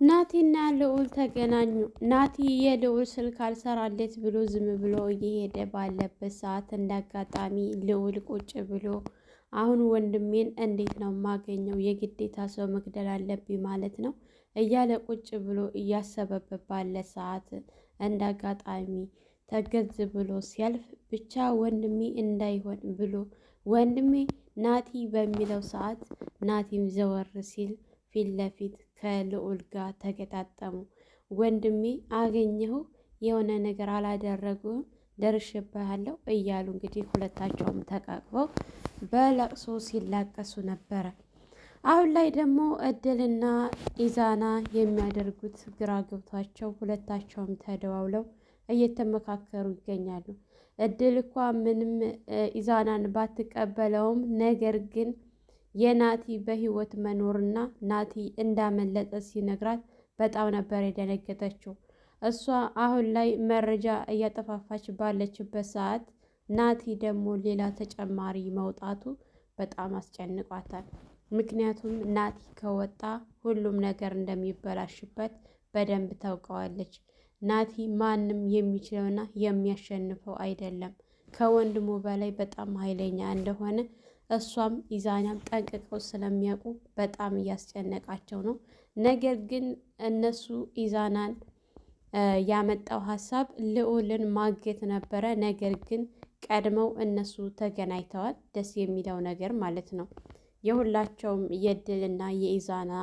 ናቲና ልዑል ተገናኙ። ናቲ የልዑል ስልክ አልሰራለት ብሎ ዝም ብሎ እየሄደ ባለበት ሰዓት እንዳጋጣሚ ልዑል ቁጭ ብሎ አሁን ወንድሜን እንዴት ነው የማገኘው? የግዴታ ሰው መግደል አለብኝ ማለት ነው እያለ ቁጭ ብሎ እያሰበበት ባለ ሰዓት እንዳጋጣሚ ተገዝ ብሎ ሲያልፍ ብቻ ወንድሜ እንዳይሆን ብሎ ወንድሜ ናቲ በሚለው ሰዓት ናቲም ዘወር ሲል ፊት ለፊት ከልዑል ጋር ተገጣጠሙ። ወንድሜ አገኘሁ፣ የሆነ ነገር አላደረጉም፣ ደርሽብሃለሁ እያሉ እንግዲህ ሁለታቸውም ተቃቅበው በለቅሶ ሲላቀሱ ነበረ። አሁን ላይ ደግሞ እድልና ኢዛና የሚያደርጉት ግራ ገብቷቸው ሁለታቸውም ተደዋውለው እየተመካከሩ ይገኛሉ። እድል እንኳ ምንም ኢዛናን ባትቀበለውም ነገር ግን የናቲ በህይወት መኖርና ናቲ እንዳመለጠ ሲነግራት በጣም ነበር የደነገጠችው። እሷ አሁን ላይ መረጃ እያጠፋፋች ባለችበት ሰዓት ናቲ ደግሞ ሌላ ተጨማሪ መውጣቱ በጣም አስጨንቋታል። ምክንያቱም ናቲ ከወጣ ሁሉም ነገር እንደሚበላሽበት በደንብ ታውቀዋለች። ናቲ ማንም የሚችለውና የሚያሸንፈው አይደለም። ከወንድሙ በላይ በጣም ኃይለኛ እንደሆነ እሷም ኢዛናም ጠንቅቀው ስለሚያውቁ በጣም እያስጨነቃቸው ነው። ነገር ግን እነሱ ኢዛናን ያመጣው ሀሳብ ልዑልን ማገት ነበረ። ነገር ግን ቀድመው እነሱ ተገናኝተዋል። ደስ የሚለው ነገር ማለት ነው የሁላቸውም የእድልና የኢዛና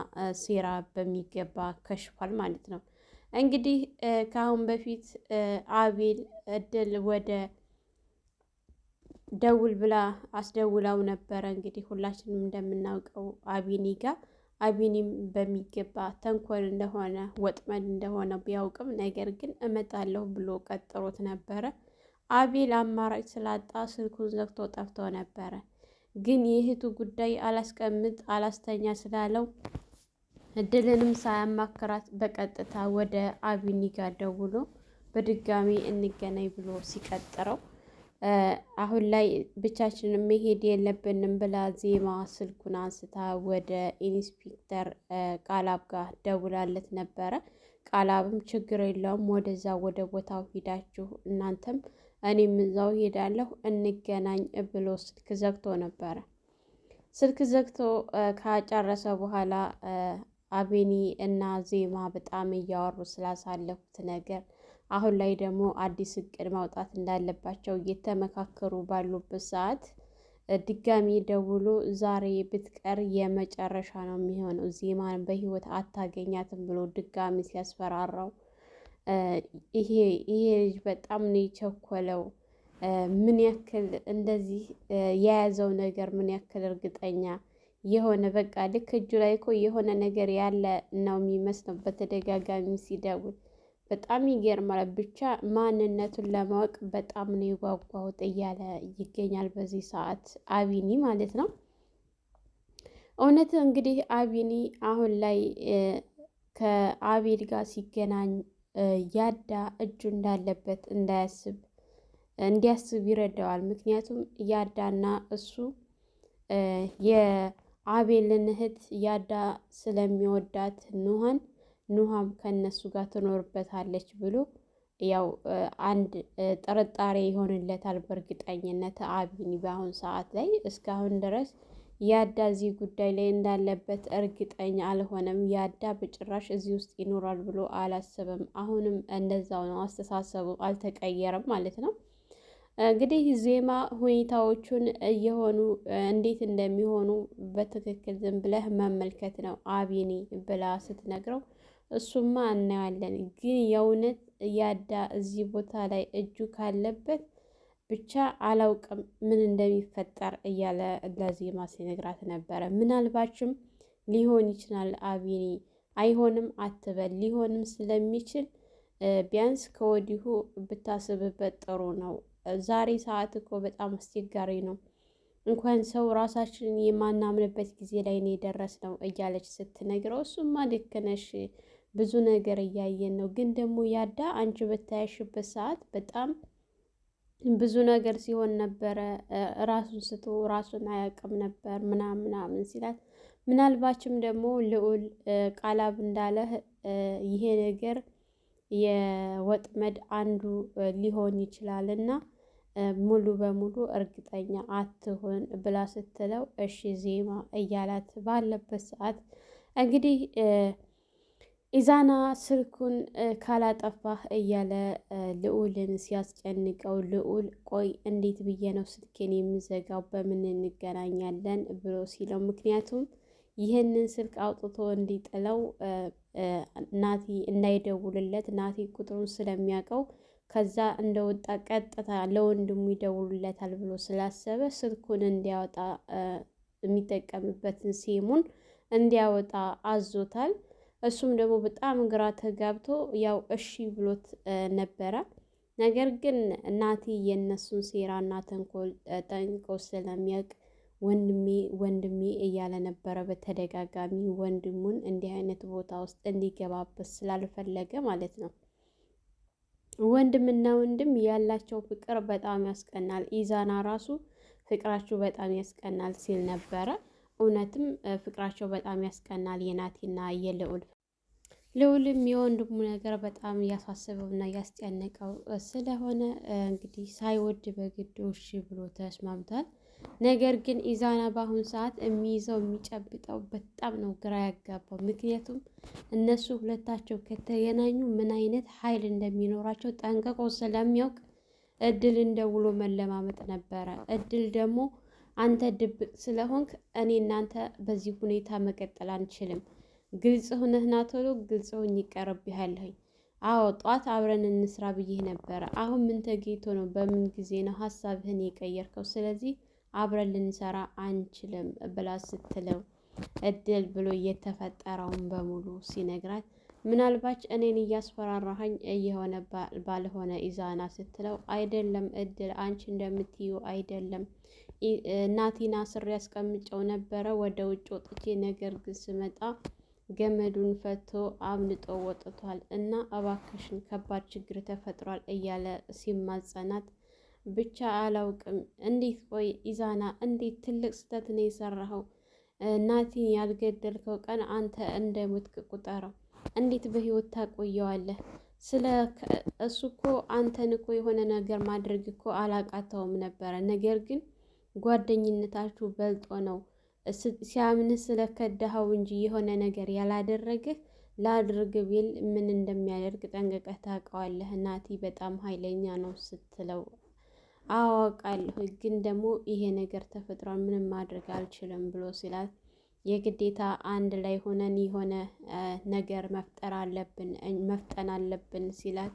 ሴራ በሚገባ ከሽፏል ማለት ነው። እንግዲህ ከአሁን በፊት አቤል እድል ወደ ደውል ብላ አስደውላው ነበረ። እንግዲህ ሁላችንም እንደምናውቀው አቢኒ ጋር አቢኒም በሚገባ ተንኮል እንደሆነ ወጥመድ እንደሆነ ቢያውቅም ነገር ግን እመጣለሁ ብሎ ቀጥሮት ነበረ። አቤል አማራጭ ስላጣ ስልኩን ዘግቶ ጠፍቶ ነበረ። ግን የእህቱ ጉዳይ አላስቀምጥ አላስተኛ ስላለው እድልንም ሳያማክራት በቀጥታ ወደ አቢኒ ጋር ደውሎ በድጋሚ እንገናኝ ብሎ ሲቀጥረው አሁን ላይ ብቻችንን መሄድ የለብንም ብላ ዜማ ስልኩን አንስታ ወደ ኢንስፔክተር ቃላብ ጋር ደውላለት ነበረ። ቃላብም ችግር የለውም ወደዛ ወደ ቦታው ሂዳችሁ እናንተም እኔም እዛው ሄዳለሁ እንገናኝ ብሎ ስልክ ዘግቶ ነበረ። ስልክ ዘግቶ ካጨረሰ በኋላ አቤኒ እና ዜማ በጣም እያወሩ ስላሳለፉት ነገር አሁን ላይ ደግሞ አዲስ እቅድ ማውጣት እንዳለባቸው እየተመካከሩ ባሉበት ሰዓት ድጋሚ ደውሎ ዛሬ ብትቀር የመጨረሻ ነው የሚሆነው፣ ዜማን በህይወት አታገኛትም ብሎ ድጋሚ ሲያስፈራራው ይሄ ልጅ በጣም ነው የቸኮለው። ምን ያክል እንደዚህ የያዘው ነገር ምን ያክል እርግጠኛ የሆነ በቃ ልክ እጁ ላይ እኮ የሆነ ነገር ያለ ነው የሚመስለው። በተደጋጋሚ ሲደውል በጣም ይገርማል። ብቻ ማንነቱን ለማወቅ በጣም ነው የጓጓሁት እያለ ይገኛል በዚህ ሰዓት አቢኒ ማለት ነው። እውነት እንግዲህ አቢኒ አሁን ላይ ከአቤል ጋር ሲገናኝ ያዳ እጁ እንዳለበት እንዲያስብ ይረዳዋል። ምክንያቱም ያዳና እሱ የአቤልን እህት ያዳ ስለሚወዳት ኑሃም ከነሱ ጋር ትኖርበታለች ብሎ ያው አንድ ጥርጣሬ ይሆንለታል። በእርግጠኝነት አቢኒ በአሁን ሰዓት ላይ እስካሁን ድረስ ያዳ እዚህ ጉዳይ ላይ እንዳለበት እርግጠኛ አልሆነም። ያዳ በጭራሽ እዚህ ውስጥ ይኖራል ብሎ አላሰበም። አሁንም እንደዛው ነው፣ አስተሳሰቡ አልተቀየረም ማለት ነው። እንግዲህ ዜማ ሁኔታዎቹን እየሆኑ እንዴት እንደሚሆኑ በትክክል ዝም ብለህ መመልከት ነው አቢኒ ብላ ስትነግረው እሱማ እናያለን፣ ግን የእውነት ያዳ እዚህ ቦታ ላይ እጁ ካለበት ብቻ አላውቅም ምን እንደሚፈጠር እያለ ለዜማ ሲነግራት ነበረ። ምናልባችም ሊሆን ይችላል አቢኒ፣ አይሆንም አትበል፣ ሊሆንም ስለሚችል ቢያንስ ከወዲሁ ብታስብበት ጥሩ ነው። ዛሬ ሰዓት እኮ በጣም አስቸጋሪ ነው። እንኳን ሰው ራሳችንን የማናምንበት ጊዜ ላይ ነው የደረስነው እያለች ስትነግረው እሱማ ልክ ነሽ፣ ብዙ ነገር እያየን ነው። ግን ደግሞ ያዳ አንቺ በታያሽበት ሰዓት በጣም ብዙ ነገር ሲሆን ነበረ። ራሱን ስቶ ራሱን አያውቅም ነበር ምናምን ሲላት ምናልባችም ደግሞ ልዑል ቃላብ እንዳለ ይሄ ነገር የወጥመድ አንዱ ሊሆን ይችላል እና ሙሉ በሙሉ እርግጠኛ አትሆን ብላ ስትለው እሺ ዜማ እያላት ባለበት ሰዓት እንግዲህ ኢዛና ስልኩን ካላጠፋህ እያለ ልዑልን ሲያስጨንቀው ልዑል ቆይ እንዴት ብዬ ነው ስልኬን የምዘጋው በምን እንገናኛለን ብሎ ሲለው ምክንያቱም ይህንን ስልክ አውጥቶ እንዲጥለው ናቲ እንዳይደውልለት ናቲ ቁጥሩን ስለሚያውቀው ከዛ እንደወጣ ቀጥታ ለወንድሙ ይደውሉለታል ብሎ ስላሰበ ስልኩን እንዲያወጣ የሚጠቀምበትን ሲሙን እንዲያወጣ አዞታል። እሱም ደግሞ በጣም ግራ ተጋብቶ ያው እሺ ብሎት ነበረ። ነገር ግን ናቲ የእነሱን ሴራና ተንኮል ጠንቅቆ ስለሚያውቅ ወንድሜ ወንድሜ እያለ ነበረ በተደጋጋሚ ወንድሙን እንዲህ አይነት ቦታ ውስጥ እንዲገባበት ስላልፈለገ ማለት ነው። ወንድምና ወንድም ያላቸው ፍቅር በጣም ያስቀናል። ኢዛና ራሱ ፍቅራችሁ በጣም ያስቀናል ሲል ነበረ። እውነትም ፍቅራቸው በጣም ያስቀናል የናቲና የልዑል። ልዑልም የወንድሙ ነገር በጣም እያሳሰበውና እያስጨነቀው ስለሆነ እንግዲህ ሳይወድ በግድ እሺ ብሎ ተስማምቷል። ነገር ግን ኢዛና በአሁኑ ሰዓት የሚይዘው የሚጨብጠው በጣም ነው ግራ ያጋባው። ምክንያቱም እነሱ ሁለታቸው ከተገናኙ ምን አይነት ኃይል እንደሚኖራቸው ጠንቅቆ ስለሚያውቅ እድል እንደውሎ መለማመጥ ነበረ። እድል ደግሞ አንተ ድብቅ ስለሆንክ እኔ እናንተ በዚህ ሁኔታ መቀጠል አንችልም። ግልጽ ሁነህ ና ቶሎ ግልጽ ሆኜ ይቀርብሃለሁኝ። አዎ ጧት አብረን እንስራ ብዬ ነበረ። አሁን ምን ተገኝቶ ነው? በምን ጊዜ ነው ሀሳብህን የቀየርከው? ስለዚህ አብረን ልንሰራ አንችልም ብላ ስትለው እድል ብሎ እየተፈጠረውን በሙሉ ሲነግራት ምናልባች እኔን እያስፈራራኸኝ እየሆነ ባልሆነ ኢዛና ስትለው አይደለም እድል አንቺ እንደምትዩ አይደለም። ናቲና ስር ያስቀምጨው ነበረ ወደ ውጭ ወጥቼ ነገር ግን ስመጣ ገመዱን ፈቶ አምልጦ ወጥቷል እና እባክሽን ከባድ ችግር ተፈጥሯል እያለ ሲማጸናት ብቻ አላውቅም። እንዴት ቆይ ኢዛና እንዴት ትልቅ ስህተት ነው የሰራኸው? ናቲን ያልገደልከው ቀን አንተ እንደሞትክ ቁጠረው። እንዴት በህይወት ታቆየዋለህ? ስለ እሱ እኮ አንተን እኮ የሆነ ነገር ማድረግ እኮ አላቃተውም ነበረ። ነገር ግን ጓደኝነታችሁ በልጦ ነው ሲያምንህ ስለከዳኸው እንጂ የሆነ ነገር ያላደረግህ ላድርግ ቢል ምን እንደሚያደርግ ጠንቅቀህ ታውቀዋለህ። ናቲ በጣም ኃይለኛ ነው ስትለው አዋቃለሁ ግን ደግሞ ይሄ ነገር ተፈጥሯል ምንም ማድረግ አልችልም ብሎ ሲላት የግዴታ አንድ ላይ ሆነን የሆነ ነገር መፍጠን አለብን ሲላት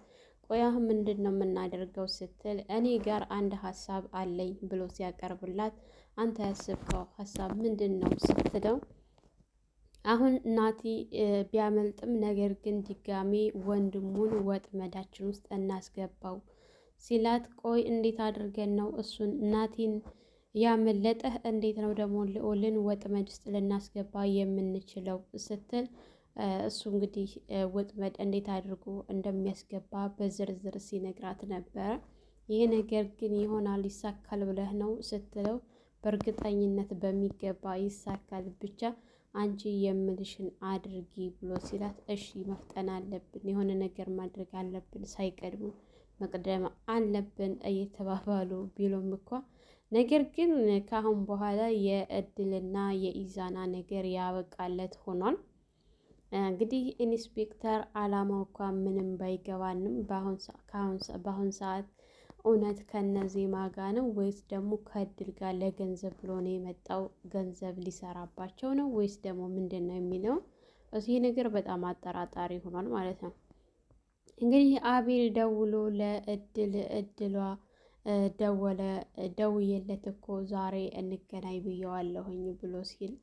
ቆይ አሁን ምንድን ነው የምናደርገው ስትል እኔ ጋር አንድ ሀሳብ አለኝ ብሎ ሲያቀርብላት አንተ ያስብከው ሀሳብ ምንድን ነው ስትለው አሁን ናቲ ቢያመልጥም ነገር ግን ድጋሜ ወንድሙን ወጥመዳችን ውስጥ እናስገባው ሲላት ቆይ እንዴት አድርገን ነው እሱን ናቲን ያመለጠህ እንዴት ነው ደግሞ ልዑልን ወጥመድ ውስጥ ልናስገባ የምንችለው ስትል እሱ እንግዲህ ወጥመድ እንዴት አድርጎ እንደሚያስገባ በዝርዝር ሲነግራት ነበረ። ይሄ ነገር ግን ይሆናል ይሳካል ብለህ ነው ስትለው በእርግጠኝነት በሚገባ ይሳካል፣ ብቻ አንቺ የምልሽን አድርጊ ብሎ ሲላት እሺ መፍጠን አለብን፣ የሆነ ነገር ማድረግ አለብን፣ ሳይቀድሙ መቅደም አለብን እየተባባሉ ቢሉም እኳ ነገር ግን ከአሁን በኋላ የእድልና የኢዛና ነገር ያበቃለት ሆኗል። እንግዲህ ኢንስፔክተር አላማው እንኳ ምንም ባይገባንም በአሁን ሰዓት እውነት ከነዚህ ማጋ ነው ወይስ ደግሞ ከእድል ጋር ለገንዘብ ብሎ ነው የመጣው? ገንዘብ ሊሰራባቸው ነው ወይስ ደግሞ ምንድን ነው የሚለው እዚህ ነገር በጣም አጠራጣሪ ሆኗል ማለት ነው። እንግዲህ አቤል ደውሎ እድሏ ደውዬለት እኮ ዛሬ እንገናኝ ብየዋለሁኝ ብሎ ሲል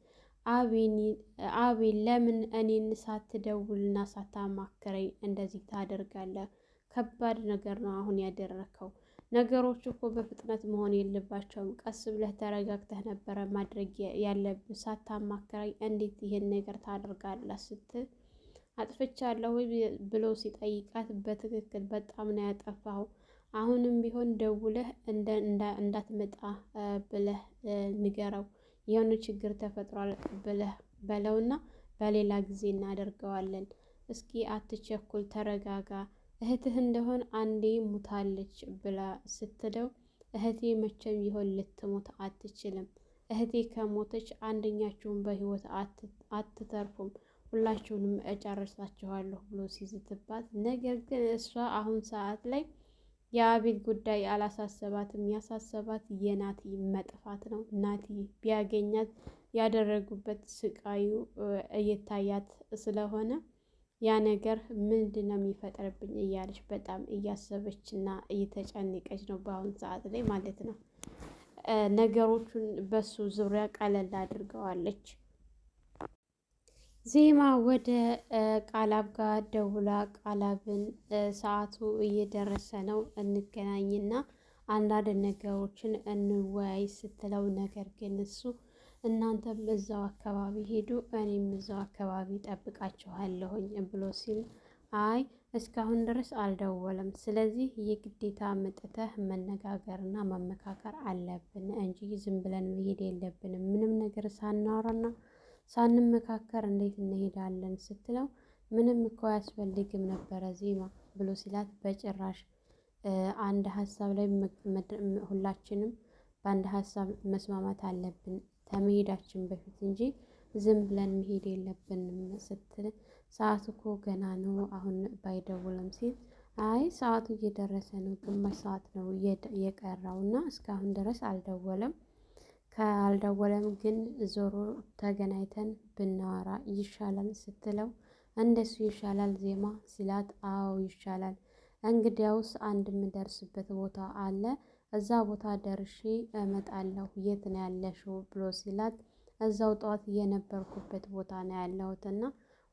አቤል ለምን እኔን ሳትደውልና ሳታማክረኝ እንደዚህ ታደርጋለህ? ከባድ ነገር ነው አሁን ያደረከው። ነገሮች እኮ በፍጥነት መሆን የለባቸውም። ቀስ ብለህ ተረጋግተህ ነበረ ማድረግ ያለብህ። ሳታማክረኝ እንዴት ይሄን ነገር ታደርጋለህ? ስትል አጥፍቻለሁ ብሎ ሲጠይቃት በትክክል በጣም ነው ያጠፋው። አሁንም ቢሆን ደውለህ እንዳትመጣ ብለህ ንገረው፣ የሆነ ችግር ተፈጥሯል ብለህ በለውና በሌላ ጊዜ እናደርገዋለን። እስኪ አትቸኩል፣ ተረጋጋ። እህትህ እንደሆን አንዴ ሙታለች ብላ ስትለው እህቴ መቼም ቢሆን ልትሞት አትችልም። እህቴ ከሞተች አንደኛችሁን በህይወት አትተርፉም፣ ሁላችሁንም እጨርሳችኋለሁ ብሎ ሲዝትባት፣ ነገር ግን እሷ አሁን ሰዓት ላይ የአቤል ጉዳይ አላሳሰባትም። ያሳሰባት የናቲ መጥፋት ነው። ናቲ ቢያገኛት ያደረጉበት ስቃዩ እየታያት ስለሆነ ያ ነገር ምንድን ነው የሚፈጠርብኝ እያለች በጣም እያሰበች እና እየተጨነቀች ነው በአሁን ሰዓት ላይ ማለት ነው። ነገሮቹን በሱ ዙሪያ ቀለል አድርገዋለች። ዜማ ወደ ቃላብ ጋር ደውላ ቃላብን ሰዓቱ እየደረሰ ነው እንገናኝና አንዳንድ ነገሮችን እንወያይ ስትለው፣ ነገር ግን እሱ እናንተም እዛው አካባቢ ሄዱ፣ እኔም እዛው አካባቢ ጠብቃችኋለሁኝ ብሎ ሲል፣ አይ እስካሁን ድረስ አልደወለም፣ ስለዚህ የግዴታ መጥተህ መነጋገርና መመካከር አለብን እንጂ ዝም ብለን መሄድ የለብንም። ምንም ነገር ሳናወራና ሳንመካከር እንዴት እንሄዳለን ስትለው፣ ምንም እኮ አያስፈልግም ነበረ ዜማ ብሎ ሲላት፣ በጭራሽ አንድ ሀሳብ ላይ ሁላችንም በአንድ ሀሳብ መስማማት አለብን ከመሄዳችን በፊት እንጂ ዝም ብለን መሄድ የለብንም ስትል፣ ሰዓት እኮ ገና ነው አሁን ባይደውልም ሲል፣ አይ ሰዓቱ እየደረሰ ነው፣ ግማሽ ሰዓት ነው የቀረው እና እስካሁን ድረስ አልደወለም። ካልደወለም ግን ዞሮ ተገናኝተን ብናወራ ይሻላል ስትለው፣ እንደሱ ይሻላል ዜማ ሲላት፣ አዎ ይሻላል፣ እንግዲያውስ አንድ የምደርስበት ቦታ አለ፣ እዛ ቦታ ደርሼ እመጣለሁ፣ የት ነው ያለሽው ብሎ ሲላት፣ እዛው ጠዋት የነበርኩበት ቦታ ነው ያለሁትና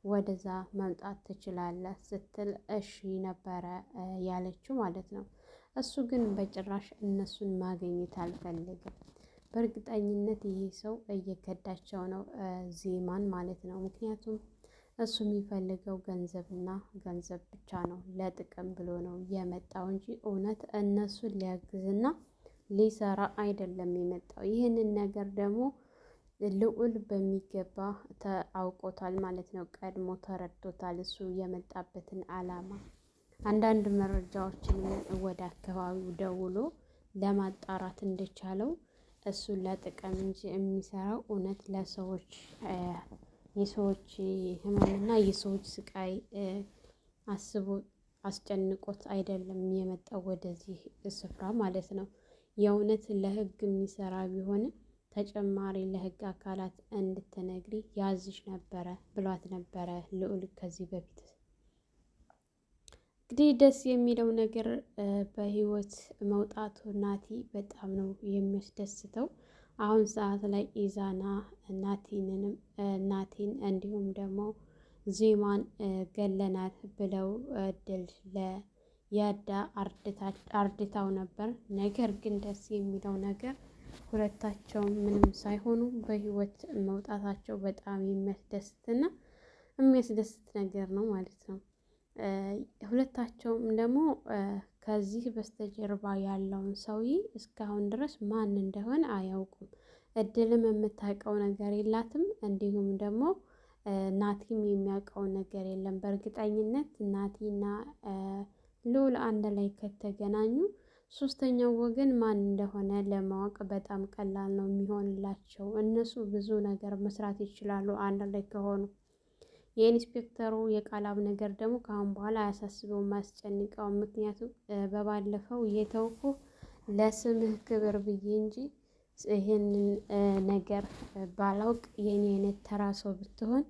ወደዛ መምጣት ትችላለህ ስትል፣ እሺ ነበረ ያለችው ማለት ነው። እሱ ግን በጭራሽ እነሱን ማግኘት አልፈልግም። በእርግጠኝነት ይሄ ሰው እየከዳቸው ነው ዜማን ማለት ነው። ምክንያቱም እሱ የሚፈልገው ገንዘብና ገንዘብ ብቻ ነው። ለጥቅም ብሎ ነው የመጣው እንጂ እውነት እነሱን ሊያግዝና ሊሰራ አይደለም የመጣው። ይህንን ነገር ደግሞ ልዑል በሚገባ አውቆታል ማለት ነው። ቀድሞ ተረድቶታል እሱ የመጣበትን ዓላማ። አንዳንድ መረጃዎችንም ወደ አካባቢው ደውሎ ለማጣራት እንደቻለው እሱን ለጥቅም እንጂ የሚሰራው እውነት ለሰዎች የሰዎች ህመምና የሰዎች ስቃይ አስቦ አስጨንቆት አይደለም የመጣው ወደዚህ ስፍራ ማለት ነው። የእውነት ለህግ የሚሰራ ቢሆንም ተጨማሪ ለህግ አካላት እንድትነግሪ ያዝሽ ነበረ ብሏት ነበረ ልዑል ከዚህ በፊት። እንግዲህ ደስ የሚለው ነገር በህይወት መውጣቱ ናቲ በጣም ነው የሚያስደስተው። አሁን ሰዓት ላይ ኢዛና ናቲን እንዲሁም ደግሞ ዜማን ገለናት ብለው ድል ለያዳ አርድታው ነበር። ነገር ግን ደስ የሚለው ነገር ሁለታቸውም ምንም ሳይሆኑ በህይወት መውጣታቸው በጣም የሚያስደስትና የሚያስደስት ነገር ነው ማለት ነው። ሁለታቸውም ደግሞ ከዚህ በስተጀርባ ያለውን ሰውዬ እስካሁን ድረስ ማን እንደሆነ አያውቁም። እድልም የምታውቀው ነገር የላትም። እንዲሁም ደግሞ ናቲም የሚያውቀው ነገር የለም። በእርግጠኝነት ናቲና ልዑል አንድ ላይ ከተገናኙ ሶስተኛው ወገን ማን እንደሆነ ለማወቅ በጣም ቀላል ነው የሚሆንላቸው። እነሱ ብዙ ነገር መስራት ይችላሉ አንድ ላይ ከሆኑ። የኢንስፔክተሩ የቃላብ ነገር ደግሞ ከአሁን በኋላ አያሳስበውም፣ አያስጨንቀውም። ምክንያቱም በባለፈው የተውኩ ለስምህ ክብር ብዬ እንጂ ይህንን ነገር ባላውቅ የኔ አይነት ተራ ሰው ብትሆን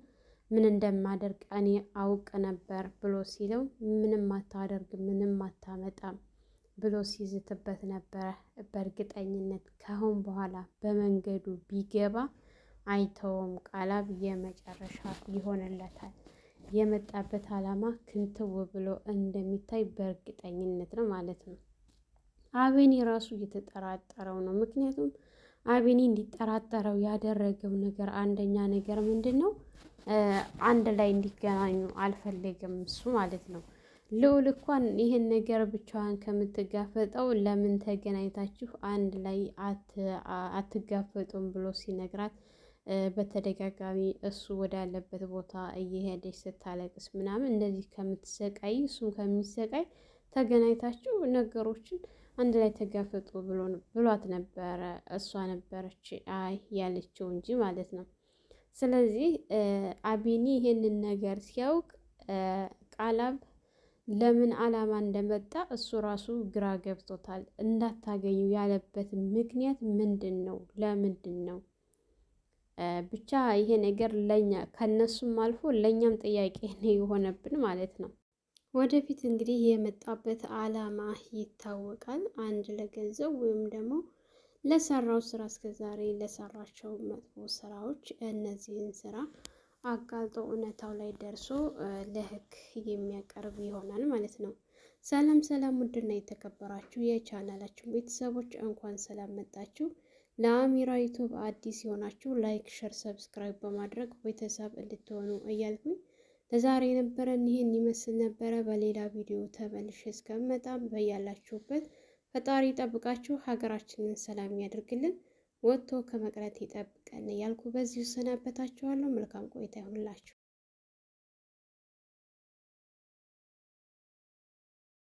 ምን እንደማደርግ እኔ አውቅ ነበር ብሎ ሲለው፣ ምንም አታደርግ፣ ምንም አታመጣም ብሎ ሲዝትበት ነበረ። በእርግጠኝነት ካሁን በኋላ በመንገዱ ቢገባ አይተውም። ቃላብ የመጨረሻ ይሆንለታል። የመጣበት ዓላማ ክንትው ብሎ እንደሚታይ በእርግጠኝነት ነው ማለት ነው። አቤኒ ራሱ እየተጠራጠረው ነው። ምክንያቱም አቤኒ እንዲጠራጠረው ያደረገው ነገር አንደኛ ነገር ምንድን ነው? አንድ ላይ እንዲገናኙ አልፈለግም እሱ ማለት ነው። ልዑል እንኳን ይህን ነገር ብቻዋን ከምትጋፈጠው ለምን ተገናኝታችሁ አንድ ላይ አትጋፈጡም ብሎ ሲነግራት፣ በተደጋጋሚ እሱ ወዳለበት ቦታ እየሄደች ስታለቅስ ምናምን እንደዚህ ከምትሰቃይ እሱም ከሚሰቃይ ተገናኝታችሁ ነገሮችን አንድ ላይ ተጋፈጡ ብሏት ነበረ። እሷ ነበረች አይ ያለችው እንጂ ማለት ነው። ስለዚህ አቢኒ ይሄንን ነገር ሲያውቅ ቃላብ ለምን አላማ እንደመጣ እሱ ራሱ ግራ ገብቶታል። እንዳታገኙ ያለበት ምክንያት ምንድን ነው? ለምንድን ነው? ብቻ ይሄ ነገር ለኛ ከነሱም አልፎ ለኛም ጥያቄ ነው የሆነብን ማለት ነው። ወደፊት እንግዲህ የመጣበት አላማ ይታወቃል። አንድ ለገንዘብ ወይም ደግሞ ለሰራው ስራ እስከዛሬ ለሰራቸው መጥፎ ስራዎች እነዚህን ስራ አጋልጦ እውነታው ላይ ደርሶ ለህግ የሚያቀርብ ይሆናል ማለት ነው። ሰላም ሰላም! ውድና የተከበራችሁ የቻናላችን ቤተሰቦች እንኳን ሰላም መጣችሁ። ለአሚራ ዩቱብ አዲስ የሆናችሁ ላይክ፣ ሸር፣ ሰብስክራይብ በማድረግ ቤተሰብ እንድትሆኑ እያልኩኝ ለዛሬ የነበረን ይህን ይመስል ነበረ። በሌላ ቪዲዮ ተመልሼ እስከምመጣም በያላችሁበት ፈጣሪ ጠብቃችሁ ሀገራችንን ሰላም ያድርግልን፣ ወጥቶ ከመቅረት ይጠብቀን እያልኩ በዚሁ ሰናበታችኋለሁ። መልካም ቆይታ ይሁንላችሁ።